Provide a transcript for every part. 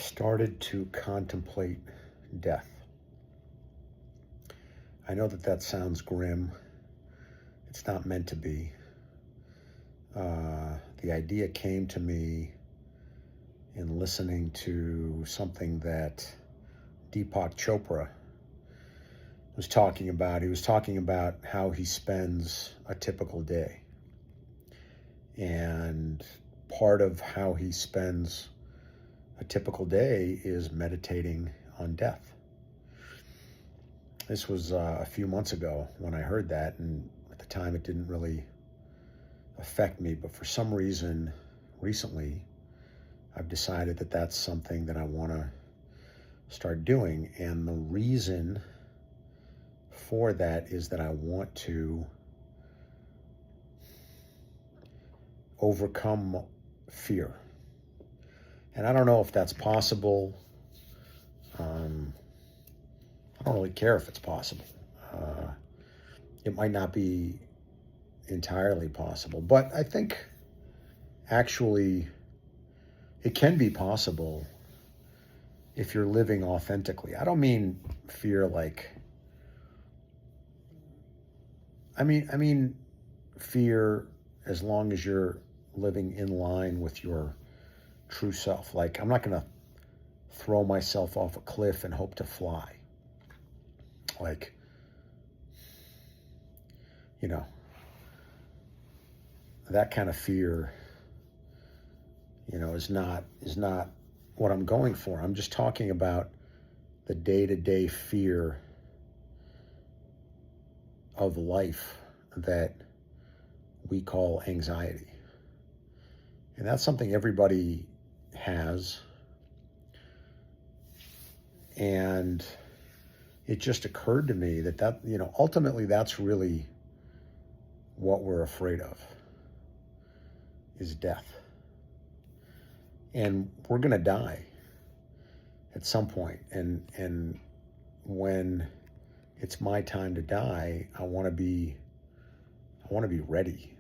I've started to contemplate death. I know that that sounds grim. It's not meant to be. The idea came to me in listening to something that Deepak Chopra was talking about. He was talking about how he spends a typical day. And part of how he spends a typical day is meditating on death. This was a few months ago when I heard that, and at the time it didn't really affect me, but for some reason recently I've decided that that's something that I want to start doing. And the reason for that is that I want to overcome fear. And I don't know if that's possible. I don't really care if it's possible. It might not be entirely possible, but I think actually it can be possible if you're living authentically. I don't mean fear like, I mean fear as long as you're living in line with your true self. Like, I'm not going to throw myself off a cliff and hope to fly. Like, you know, that kind of fear, is not what I'm going for. I'm just talking about the day-to-day fear of life that we call anxiety. And that's something everybody has. And it just occurred to me that ultimately that's really what we're afraid of, is death. And we're going to die at some point. And when it's my time to die, I want to be ready.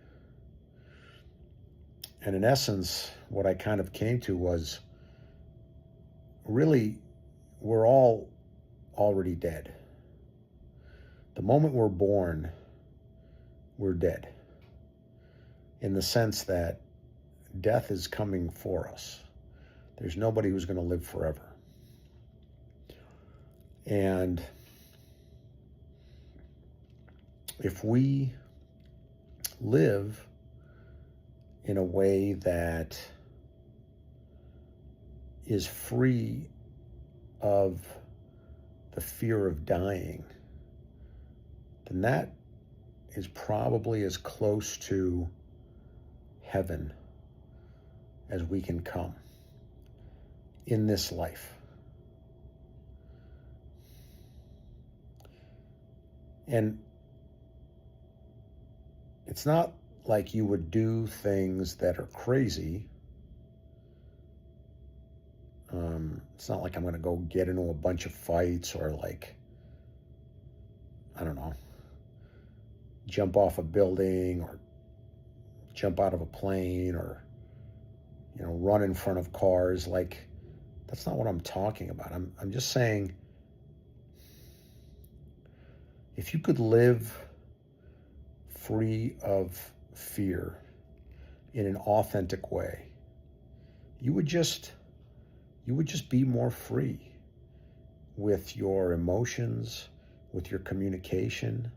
And in essence, what I kind of came to was really we're all already dead. The moment we're born, we're dead. In the sense that death is coming for us. There's nobody who's going to live forever. And if we live in a way that is free of the fear of dying, then that is probably as close to heaven as we can come in this life. And it's not like you would do things that are crazy. It's not like I'm going to go get into a bunch of fights or I don't know, jump off a building or jump out of a plane or, run in front of cars. That's not what I'm talking about. I'm just saying, if you could live free of fear in an authentic way, you would just be more free with your emotions, with your communication.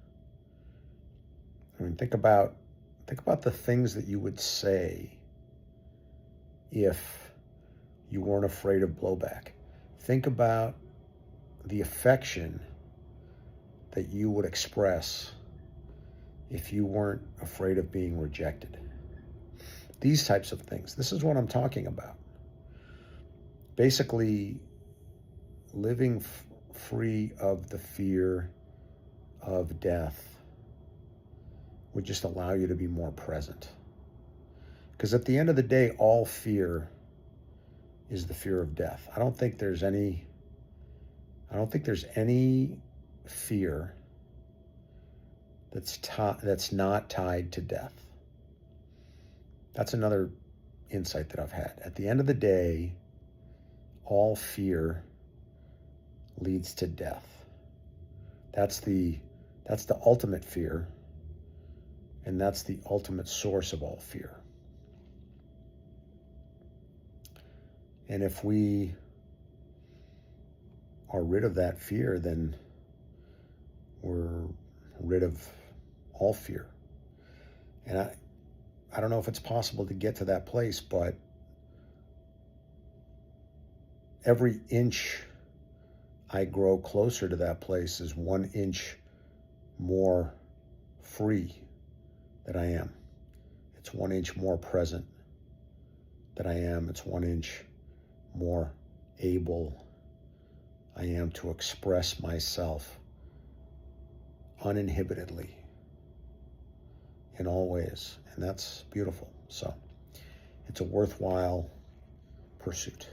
I mean, think about the things that you would say if you weren't afraid of blowback. Think about the affection that you would express if you weren't afraid of being rejected. These types of things. This is what I'm talking about. Basically, living free of the fear of death would just allow you to be more present. Because at the end of the day, all fear is the fear of death. I don't think there's any fear that's not tied to death. That's another insight that I've had. At the end of the day, all fear leads to death. That's the ultimate fear, and that's the ultimate source of all fear. And if we are rid of that fear, then we're rid of all fear. And I don't know if it's possible to get to that place, but every inch I grow closer to that place is 1 inch more free that I am. It's 1 inch more present that I am. It's 1 inch more able I am to express myself uninhibitedly in all ways. And that's beautiful. So it's a worthwhile pursuit.